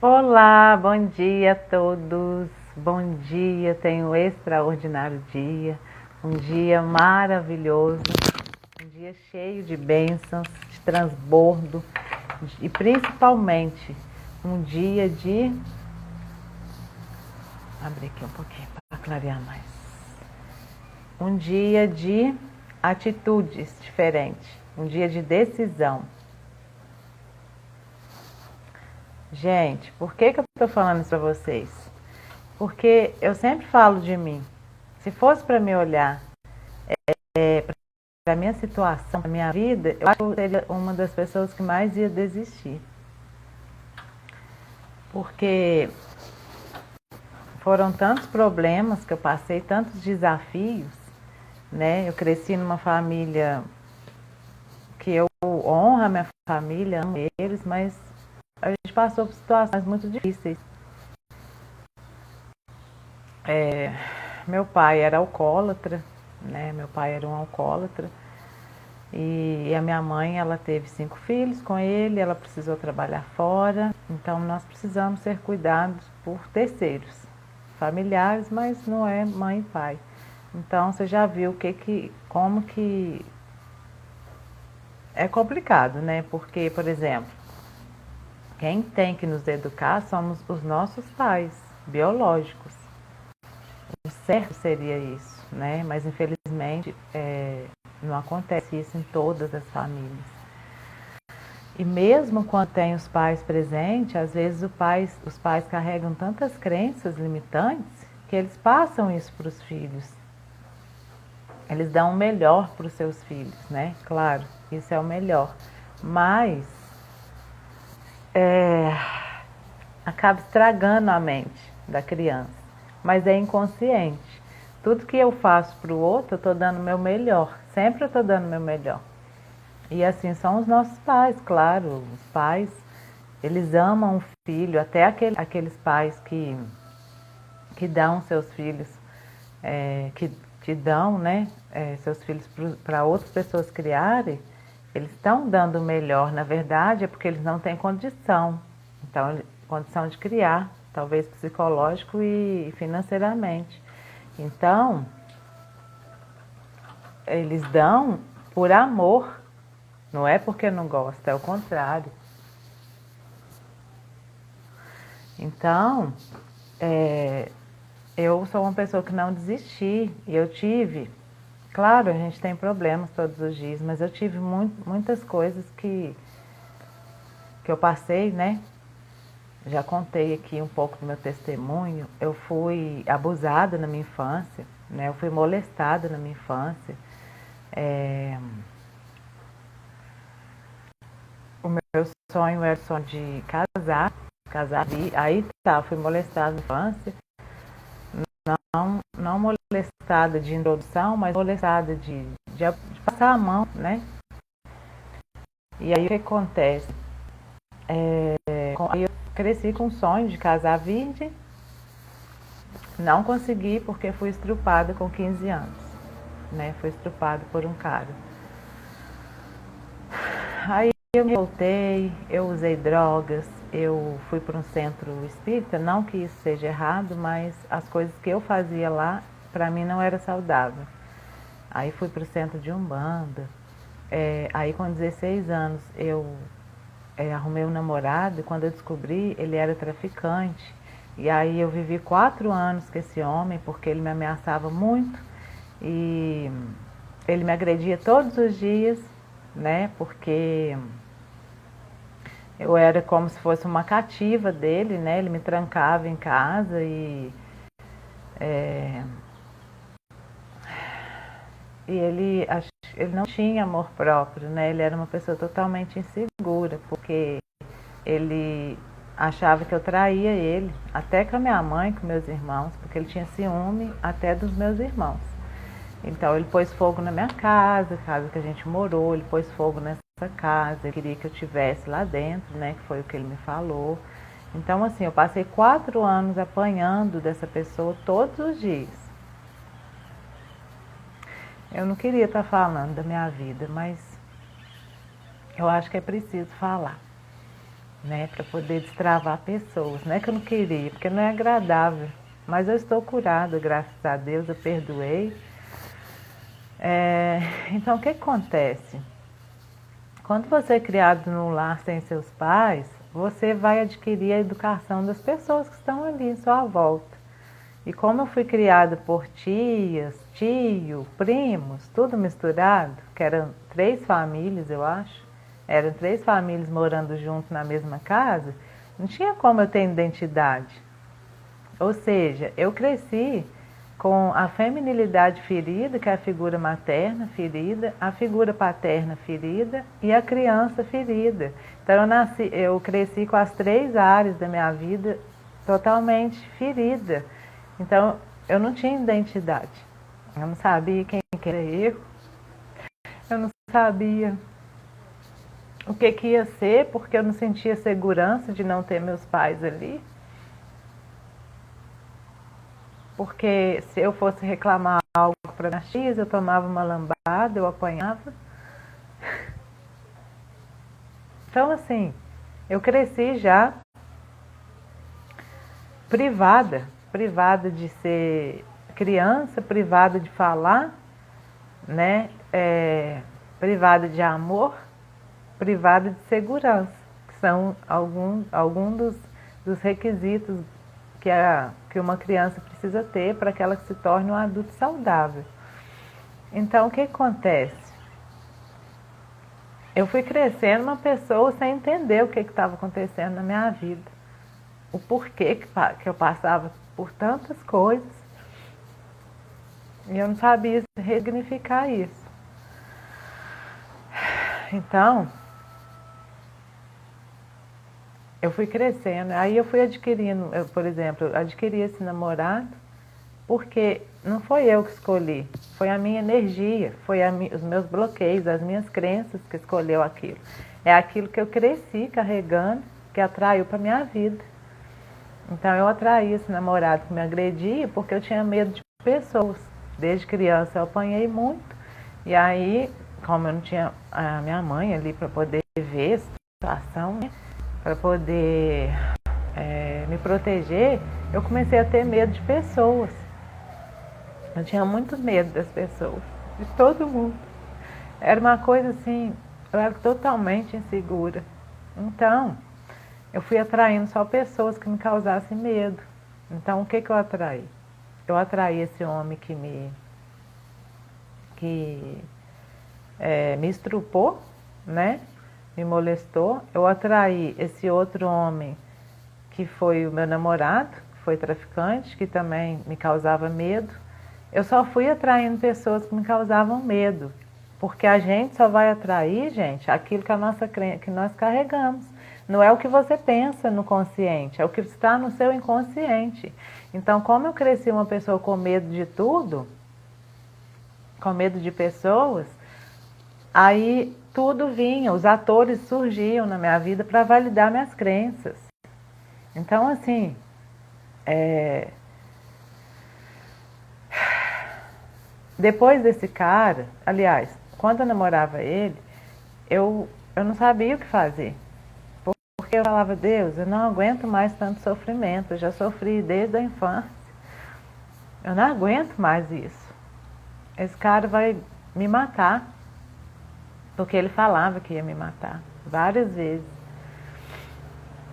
Olá, bom dia a todos. Bom dia, tenho um extraordinário dia, um dia maravilhoso, um dia cheio de bênçãos, de transbordo e principalmente um dia de. Abrir aqui um pouquinho para clarear mais. Um dia de atitudes diferentes, um dia de decisão. Gente, por que eu estou falando isso para vocês? Porque eu sempre falo de mim. Se fosse para me olhar para a minha situação, para a minha vida, eu acho que eu seria uma das pessoas que mais ia desistir. Porque foram tantos problemas que eu passei, tantos desafios, né? Eu cresci numa família que eu honro a minha família, amo eles, mas a gente passou por situações muito difíceis. Meu pai era alcoólatra, né? Meu pai era um alcoólatra. E a minha mãe, ela teve 5 filhos com ele, ela precisou trabalhar fora, então nós precisamos ser cuidados por terceiros, familiares, mas não é mãe e pai. Então você já viu como que é complicado, né? Porque, por exemplo, quem tem que nos educar somos os nossos pais biológicos. O certo seria isso, né? Mas infelizmente não acontece isso em todas as famílias. E mesmo quando tem os pais presentes, às vezes os pais carregam tantas crenças limitantes que eles passam isso para os filhos. Eles dão o melhor para os seus filhos, né? Claro, isso é o melhor. Mas acaba estragando a mente da criança. Mas é inconsciente. Tudo que eu faço para o outro, eu estou dando o meu melhor. Sempre eu estou dando o meu melhor. E assim são os nossos pais, claro. Os pais, eles amam o filho, até aqueles pais que dão seus filhos, que dão, né, seus filhos para outras pessoas criarem, eles estão dando o melhor. Na verdade, é porque eles não têm condição. Então, condição de criar, talvez psicológico e financeiramente. Então, eles dão por amor, não é porque não gosta, é o contrário. Então, eu sou uma pessoa que não desisti e eu tive, claro, a gente tem problemas todos os dias, mas eu tive muitas coisas que eu passei, né? Já contei aqui um pouco do meu testemunho. Eu fui abusada na minha infância, né? Eu fui molestada na minha infância. O meu sonho era o sonho de casar. Aí tá, fui molestada na infância. Não molestada de introdução, mas molestada de passar a mão, né? E aí o que acontece? Aí eu cresci com o sonho de casar virgem. Não consegui porque fui estrupada com 15 anos, né? Fui estrupada por um cara. Aí eu me voltei, eu usei drogas, eu fui para um centro espírita, não que isso seja errado, mas as coisas que eu fazia lá, para mim não era saudável. Aí fui para o centro de Umbanda. Aí com 16 anos eu arrumei um namorado e quando eu descobri, ele era traficante. E aí eu vivi 4 anos com esse homem porque ele me ameaçava muito e ele me agredia todos os dias, né? Porque eu era como se fosse uma cativa dele, né? Ele me trancava em casa e ele não tinha amor próprio, né? Ele era uma pessoa totalmente insegura, porque ele achava que eu traía ele, até com a minha mãe, com meus irmãos, porque ele tinha ciúme até dos meus irmãos. Então ele pôs fogo na minha casa que a gente morou, ele pôs fogo nessa casa, ele queria que eu estivesse lá dentro, né? Que foi o que ele me falou. Então assim, eu passei 4 anos apanhando dessa pessoa todos os dias. Eu não queria estar falando da minha vida, mas eu acho que é preciso falar. né, para poder destravar pessoas. Não é que eu não queria, porque não é agradável, mas eu estou curada, graças a Deus, eu perdoei. Então, o que acontece? Quando você é criado num lar sem seus pais, você vai adquirir a educação das pessoas que estão ali em sua volta. E como eu fui criada por tias, tio, primos, tudo misturado, que eram 3 famílias, eu acho, eram 3 famílias morando junto na mesma casa, não tinha como eu ter identidade. Ou seja, eu cresci com a feminilidade ferida, que é a figura materna ferida, a figura paterna ferida e a criança ferida. Então eu cresci com as 3 áreas da minha vida totalmente ferida. Então eu não tinha identidade. Eu não sabia quem era eu. Eu não sabia o que ia ser, porque eu não sentia segurança de não ter meus pais ali. Porque se eu fosse reclamar algo para a X, eu tomava uma lambada, eu apanhava. Então, assim, eu cresci já privada de ser criança, privada de falar, né? Privada de amor, privada de segurança, que são alguns dos requisitos que uma criança precisa ter para que ela se torne um adulto saudável. Então, o que acontece? Eu fui crescendo uma pessoa sem entender o que estava acontecendo na minha vida. O porquê que eu passava por tantas coisas. E eu não sabia ressignificar isso. Então, eu fui crescendo. Aí eu fui adquirindo, por exemplo, eu adquiri esse namorado porque não foi eu que escolhi, foi a minha energia, os meus bloqueios, as minhas crenças que escolheu aquilo. É aquilo que eu cresci carregando, que atraiu para minha vida. Então eu atraí esse namorado que me agredia porque eu tinha medo de pessoas. Desde criança eu apanhei muito. E aí, como eu não tinha a minha mãe ali para poder ver a situação, né, para poder me proteger, eu comecei a ter medo de pessoas. Eu tinha muito medo das pessoas, de todo mundo. Era uma coisa assim, eu era totalmente insegura. Então, eu fui atraindo só pessoas que me causassem medo. Então, o que eu atraí? Eu atraí esse homem que me estrupou, né? Me molestou. Eu atraí esse outro homem que foi o meu namorado, que foi traficante, que também me causava medo. Eu só fui atraindo pessoas que me causavam medo, porque a gente só vai atrair, gente, aquilo que nós carregamos. Não é o que você pensa no consciente, é o que está no seu inconsciente. Então, como eu cresci uma pessoa com medo de tudo, com medo de pessoas, aí tudo vinha, os atores surgiam na minha vida para validar minhas crenças. Então, assim, depois desse cara, aliás, quando eu namorava ele, eu não sabia o que fazer. Porque eu falava, Deus, eu não aguento mais tanto sofrimento, eu já sofri desde a infância. Eu não aguento mais isso. Esse cara vai me matar. Porque ele falava que ia me matar, várias vezes.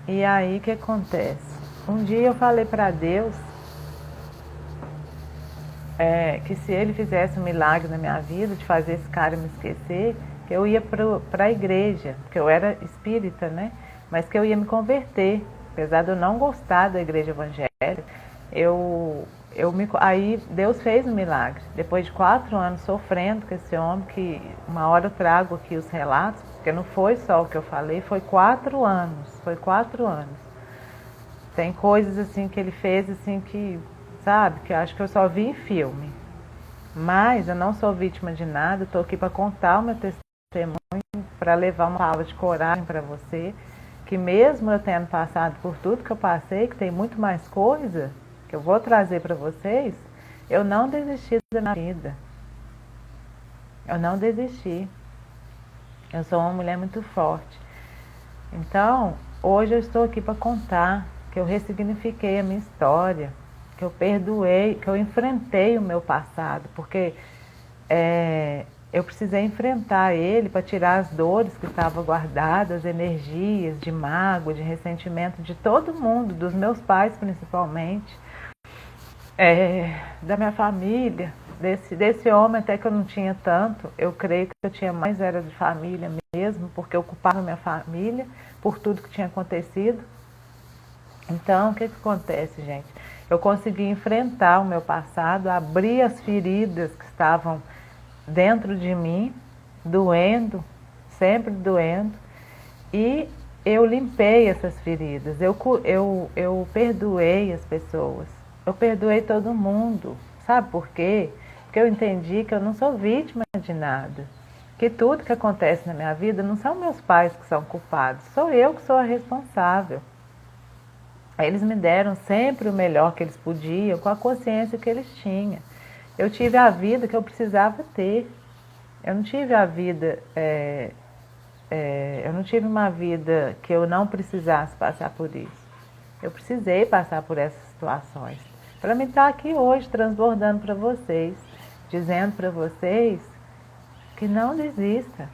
E aí, o que acontece? Um dia eu falei para Deus que se ele fizesse um milagre na minha vida, de fazer esse cara me esquecer, que eu ia para a igreja, porque eu era espírita, né? Mas que eu ia me converter. Apesar de eu não gostar da igreja evangélica, aí Deus fez um milagre. Depois de 4 anos sofrendo com esse homem, que uma hora eu trago aqui os relatos, porque não foi só o que eu falei, foi 4 anos. Foi 4 anos. Tem coisas assim que ele fez assim que, sabe, que eu acho que eu só vi em filme. Mas eu não sou vítima de nada, estou aqui para contar o meu testemunho, para levar uma palavra de coragem para você, que mesmo eu tendo passado por tudo que eu passei, que tem muito mais coisa que eu vou trazer para vocês, eu não desisti da minha vida. Eu não desisti. Eu sou uma mulher muito forte. Então, hoje eu estou aqui para contar que eu ressignifiquei a minha história, que eu perdoei, que eu enfrentei o meu passado, porque eu precisei enfrentar ele para tirar as dores que estavam guardadas, as energias de mágoa, de ressentimento de todo mundo, dos meus pais principalmente, da minha família, desse homem até que eu não tinha tanto. Eu creio que eu tinha mais era de família mesmo, porque eu culpava minha família por tudo que tinha acontecido. Então, o que acontece, gente? Eu consegui enfrentar o meu passado, abrir as feridas que estavam dentro de mim, doendo, sempre doendo, e eu limpei essas feridas, eu perdoei as pessoas, eu perdoei todo mundo. Sabe por quê? Porque eu entendi que eu não sou vítima de nada, que tudo que acontece na minha vida não são meus pais que são culpados, sou eu que sou a responsável. Eles me deram sempre o melhor que eles podiam, com a consciência que eles tinham. Eu tive a vida que eu precisava ter. Eu não tive a vida, eu não tive uma vida que eu não precisasse passar por isso. Eu precisei passar por essas situações para me estar aqui hoje transbordando para vocês, dizendo para vocês que não desista.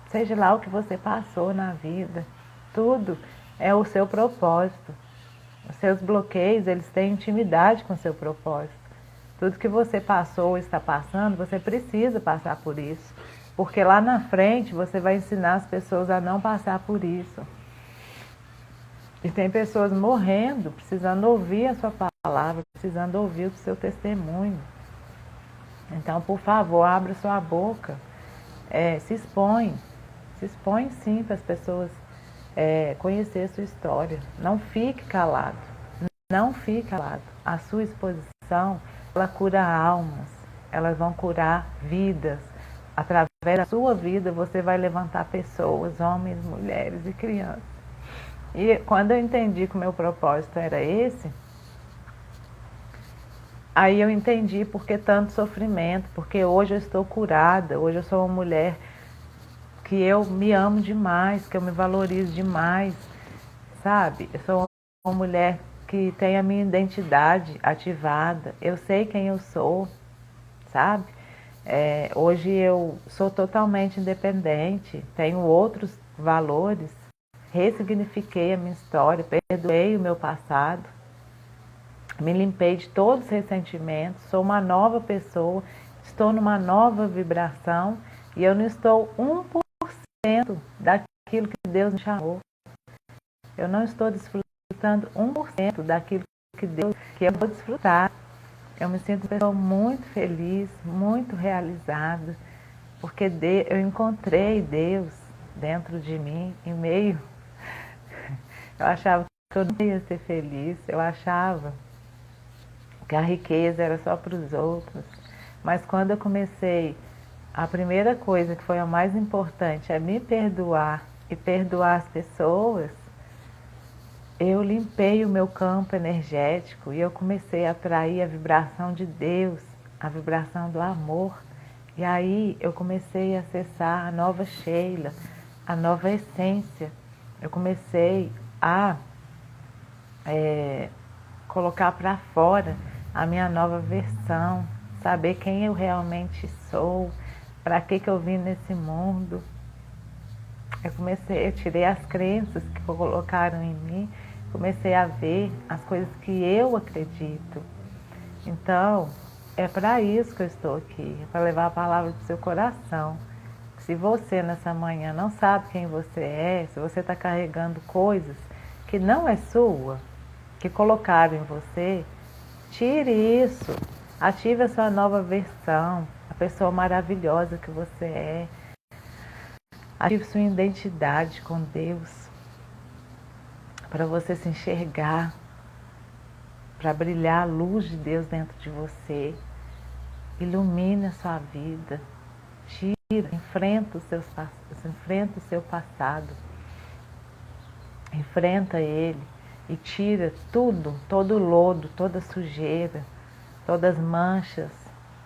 Seja lá o que você passou na vida, tudo é o seu propósito. Os seus bloqueios, eles têm intimidade com o seu propósito. Tudo que você passou ou está passando, você precisa passar por isso. Porque lá na frente você vai ensinar as pessoas a não passar por isso. E tem pessoas morrendo, precisando ouvir a sua palavra, precisando ouvir o seu testemunho. Então, por favor, abra sua boca, se expõe sim para as pessoas conhecer a sua história. Não fique calado, não fique calado. A sua exposição, ela cura almas, elas vão curar vidas. Através da sua vida, você vai levantar pessoas, homens, mulheres e crianças. E quando eu entendi que o meu propósito era esse, aí eu entendi por que tanto sofrimento, porque hoje eu estou curada, hoje eu sou uma mulher que eu me amo demais, que eu me valorizo demais, sabe? Eu sou uma mulher que tem a minha identidade ativada, eu sei quem eu sou, sabe? Hoje eu sou totalmente independente, tenho outros valores, ressignifiquei a minha história, perdoei o meu passado, me limpei de todos os ressentimentos, sou uma nova pessoa, estou numa nova vibração e eu não estou 1% daquilo que Deus me chamou. Eu não estou desfrutando 1% daquilo que eu vou desfrutar. Eu me sinto uma pessoa muito feliz, muito realizada, porque eu encontrei Deus dentro de mim, em meio. Eu achava que eu não ia ser feliz, eu achava que a riqueza era só para os outros. Mas quando eu comecei, a primeira coisa que foi a mais importante é me perdoar e perdoar as pessoas, eu limpei o meu campo energético e eu comecei a atrair a vibração de Deus, a vibração do amor. E aí eu comecei a acessar a nova Sheila, a nova essência. Eu comecei a colocar para fora a minha nova versão, saber quem eu realmente sou, para que eu vim nesse mundo. Eu tirei as crenças que colocaram em mim, comecei a ver as coisas que eu acredito. Então, é para isso que eu estou aqui, para levar a palavra para o seu coração. Se você nessa manhã não sabe quem você é, se você está carregando coisas que não é sua, que colocaram em você, tire isso, ative a sua nova versão, a pessoa maravilhosa que você é. Ative sua identidade com Deus, para você se enxergar, para brilhar a luz de Deus dentro de você. Ilumine a sua vida, enfrenta o seu passado, enfrenta ele e tira tudo, todo o lodo, toda a sujeira, todas as manchas,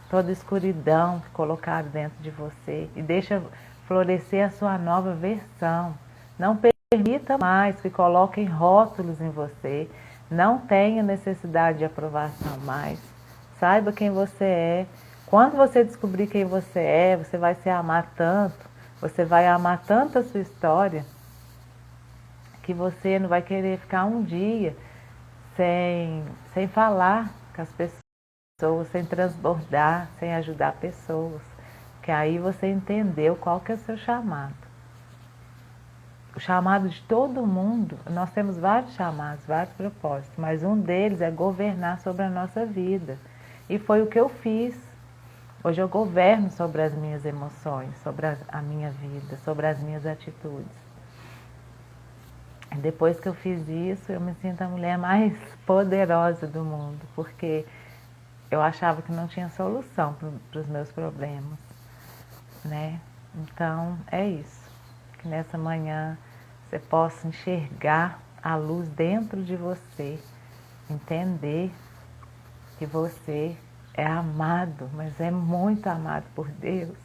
toda a escuridão que colocaram dentro de você e deixa florescer a sua nova versão. Não permita mais que coloquem rótulos em você. Não tenha necessidade de aprovação mais. Saiba quem você é. Quando você descobrir quem você é, você vai se amar tanto, você vai amar tanto a sua história, que você não vai querer ficar um dia sem falar com as pessoas, sem transbordar, sem ajudar pessoas. Que aí você entendeu qual que é o seu chamado. O chamado de todo mundo, nós temos vários chamados, vários propósitos, mas um deles é governar sobre a nossa vida. E foi o que eu fiz. Hoje eu governo sobre as minhas emoções, sobre a minha vida, sobre as minhas atitudes. Depois que eu fiz isso, eu me sinto a mulher mais poderosa do mundo, porque eu achava que não tinha solução para os meus problemas, né? Então, é isso. Que nessa manhã você possa enxergar a luz dentro de você, entender que você é amado, mas é muito amado por Deus,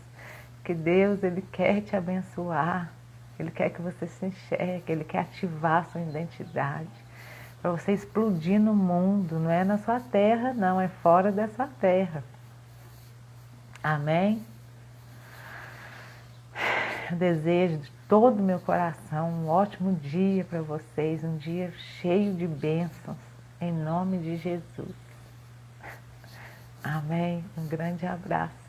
que Deus, Ele quer te abençoar, Ele quer que você se enxergue, Ele quer ativar a sua identidade, para você explodir no mundo, não é na sua terra, não, é fora dessa terra. Amém? Eu desejo de todo o meu coração um ótimo dia para vocês, um dia cheio de bênçãos, em nome de Jesus. Amém? Um grande abraço.